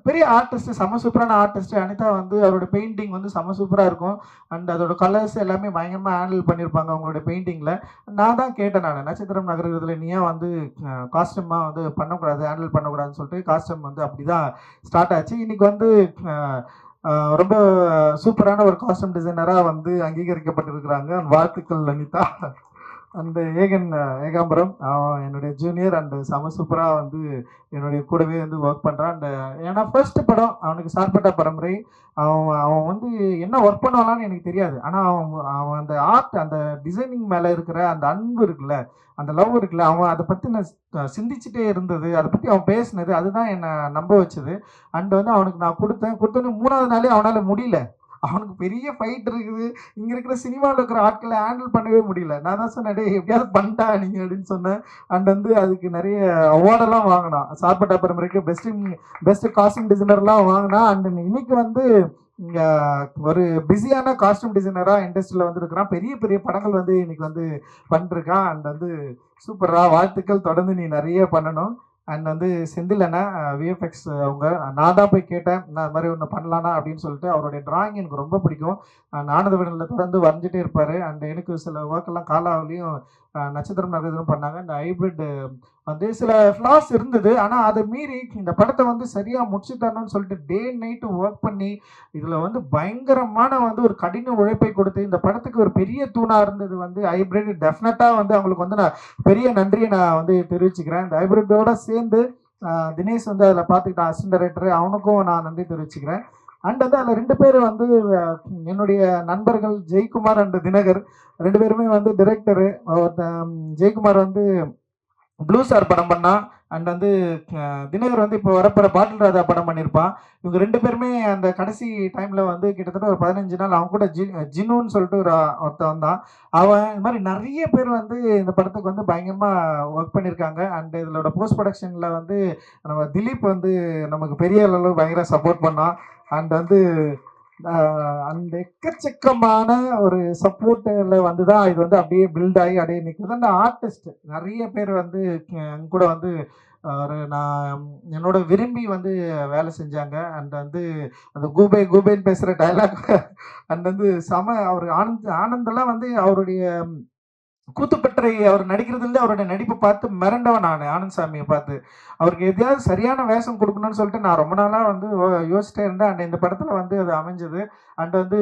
பெரிய ஆர்டிஸ்ட், செம சூப்பரான ஆர்டிஸ்ட். அனிதா வந்து அவரோட பெயிண்டிங் வந்து செம சூப்பராக இருக்கும். அண்ட் அதோட கலர்ஸ் எல்லாமே பயங்கரமாக ஹேண்டில் பண்ணியிருப்பாங்க அவங்களோட பெயிண்டிங்கில். நான் தான் கேட்டேன், நான் நட்சத்திரம் நகர்கிறதுல நீ ஏன் வந்து காஸ்டியூமாக வந்து பண்ணக்கூடாது, ஹேண்டில் பண்ணக்கூடாதுன்னு சொல்லிட்டு காஸ்டியூம் வந்து அப்படி தான் ஸ்டார்ட் ஆச்சு. இன்னைக்கு வந்து ரொம்ப சூப்பரான ஒரு காஸ்டியூம் டிசைனராக வந்து அங்கீகரிக்கப்பட்டிருக்கிறாங்க. வாழ்த்துக்கள் அனிதா. அந்த ஏகாம்பரம் அவன் என்னுடைய ஜூனியர் அண்டு செம சூப்பராக வந்து என்னுடைய கூடவே வந்து ஒர்க் பண்ணுறான். அண்ட் ஏன்னா ஃபர்ஸ்ட் படம் அவனுக்கு சார்பட்ட பரம்பரை. அவன் அவன் வந்து என்ன ஒர்க் பண்ணுவானான்னு எனக்கு தெரியாது. ஆனால் அவன் அவன் அந்த ஆர்ட், அந்த டிசைனிங் மேலே இருக்கிற அந்த அன்பு இருக்குல்ல, அந்த லவ் இருக்குல்ல, அவன் அதை பற்றி நான் சிந்திச்சுட்டே இருந்தது, அதை பற்றி அவன் பேசினது, அதுதான் என்னை நம்ப வச்சுது. அண்ட் வந்து அவனுக்கு நான் கொடுத்தோன்னே 3வது நாளே அவனால் முடியல. அவனுக்கு பெரிய ஃபைட் இருக்குது. இங்க இருக்கிற சினிமாவில் இருக்கிற ஆட்களை ஹேண்டில் பண்ணவே முடியல. நான் தான் சொன்னேன், டேய் எப்படியாவது பண்ணிட்டா நீங்க அப்படின்னு சொன்னேன். அண்ட் வந்து அதுக்கு நிறைய அவார்டெல்லாம் வாங்கினான். சார்பட்டா பரம்பரைக்கு பெஸ்ட் காஸ்டியூம் டிசைனர்லாம் வாங்கினான். அண்ட் இன்னைக்கு வந்து இங்க ஒரு பிஸியான காஸ்டியூம் டிசைனரா இண்டஸ்ட்ரியில் வந்து இருக்கிறான். பெரிய பெரிய படங்கள் வந்து இன்னைக்கு வந்து பண்ணிருக்கான். அண்ட் வந்து சூப்பரா, வாழ்த்துக்கள், தொடர்ந்து நீ நிறைய பண்ணணும். அண்ட் வந்து செந்தில் அண்ணா விஎஃப்எக்ஸ் அவங்க, நான் தான் போய் கேட்டேன், நான் அது மாதிரி ஒன்று பண்ணலான்னா அப்படின்னு சொல்லிட்டு. அவருடைய டிராயிங் எனக்கு ரொம்ப பிடிக்கும். ஆனந்த விடனில் தொடர்ந்து வரைஞ்சிட்டே இருப்பார். அண்ட் எனக்கு சில ஒர்க்கெல்லாம் காலாவிலையும் நட்சத்திரம் நகரத்திலும் பண்ணாங்க. இந்த ஹைப்ரிட் வந்து சில ஃப்ளாஸ் இருந்தது, ஆனால் அதை மீறி இந்த படத்தை வந்து சரியாக முடிச்சு தரணும்னு சொல்லிட்டு டே நைட்டு ஒர்க் பண்ணி இதில் வந்து பயங்கரமான வந்து ஒரு கடின உழைப்பை கொடுத்து இந்த படத்துக்கு ஒரு பெரிய தூணாக இருந்தது வந்து ஹைப்ரிட். டெஃபினட்டாக வந்து அவங்களுக்கு வந்து நான் பெரிய நன்றியை நான் வந்து தெரிவிச்சுக்கிறேன். இந்த ஹைப்ரிட்டோட சேர்ந்து தினேஷ் வந்து அதில் பார்த்துக்கிட்ட அசிஸ்டன்ட் டைரக்டர், அவனுக்கும் நான் நன்றி தெரிவிச்சுக்கிறேன். அண்ட் வந்து அதில் 2 பேர் வந்து என்னுடைய நண்பர்கள், ஜெயக்குமார் அண்ட் தினகர். 2 பேருமே வந்து டிரெக்டரு. ஜெயக்குமார் வந்து ப்ளூ ஸ்டார் படம் பண்ணா. அண்ட் வந்து தினகர் வந்து இப்போ வரப்போகிற பாட்டில் ராஜா படம் பண்ணியிருப்பான். இவங்க 2 பேருமே அந்த கடைசி டைமில் வந்து கிட்டத்தட்ட ஒரு 15 நாள் அவன் கூட ஜின்னுன்னு சொல்லிட்டு ஒருத்தன் வந்தான். அவன் இந்த மாதிரி நிறைய பேர் வந்து இந்த படத்துக்கு வந்து பயங்கரமாக ஒர்க் பண்ணியிருக்காங்க. அண்ட் இதோட போஸ்ட் ப்ரொடக்ஷனில் வந்து நம்ம திலீப் வந்து நமக்கு பெரிய அளவு பயங்கர சப்போர்ட் பண்ணான். அண்ட் வந்து அந்த எக்கச்சக்கமான ஒரு சப்போர்ட்டில் வந்து தான் இது வந்து அப்படியே பில்ட் ஆகி அப்படியே நிற்குது. அந்த ஆர்டிஸ்ட் நிறைய பேர் வந்து எங்க கூட வந்து ஒரு நான் என்னோட விரும்பி வந்து வேலை செஞ்சாங்க. அண்ட் வந்து அந்த கூபே கூபேன்னு பேசுகிற டைலாக் அண்ட் வந்து அவர் ஆனந்தெல்லாம் வந்து அவருடைய கூத்துப்பற்றை அவர் நடிக்கிறதுலேருந்து அவருடைய நடிப்பை பார்த்து மிரண்டவன் நான். ஆனந்த் சாமியை பார்த்து அவருக்கு எதையாவது சரியான வேஷம் கொடுக்கணும்னு சொல்லிட்டு நான் ரொம்ப நாளாக வந்து யோசிச்சிட்டே இருந்தேன். அண்ட் இந்த படத்தில் வந்து அது அமைஞ்சது. அண்ட் வந்து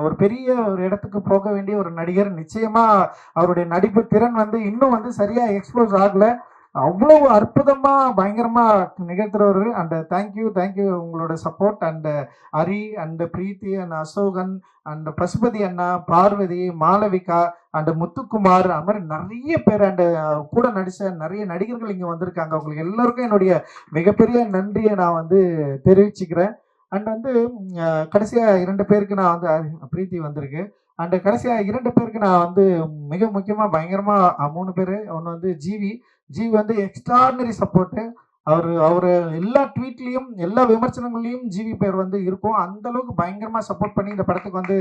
ஒரு பெரிய ஒரு இடத்துக்கு போக வேண்டிய ஒரு நடிகர். நிச்சயமாக அவருடைய நடிப்பு திறன் வந்து இன்னும் வந்து சரியாக எக்ஸ்போஸ் ஆகலை. அவ்வளவு அற்புதமாக பயங்கரமாக நிகழ்த்துறவர். அண்ட் தேங்க்யூ உங்களோட support. And Hari and Preethi and Asokan and Pasupathi அண்ணா, பார்வதி, மாளவிகா அண்ட் முத்துக்குமார், அது மாதிரி நிறைய பேர் அண்ட் கூட நடித்த நிறைய நடிகர்கள் இங்கே வந்திருக்காங்க. உங்களுக்கு எல்லோருக்கும் என்னுடைய மிகப்பெரிய நன்றியை நான் வந்து தெரிவிச்சுக்கிறேன். அண்ட் வந்து கடைசியாக 2 பேருக்கு நான் வந்து பிரீத்தி வந்திருக்கு. அண்டு கடைசியாக 2 பேருக்கு நான் வந்து மிக முக்கியமாக பயங்கரமாக 3 பேர். ஒன்று வந்து ஜிவி வந்து எக்ஸ்ட்ராடினரி சப்போர்ட்டு. அவர் எல்லா ட்வீட்லேயும் எல்லா விமர்சனங்கள்லையும் ஜிவி பேர் வந்து இருக்கும். அந்த அளவுக்கு பயங்கரமாக சப்போர்ட் பண்ணி இந்த படத்துக்கு வந்து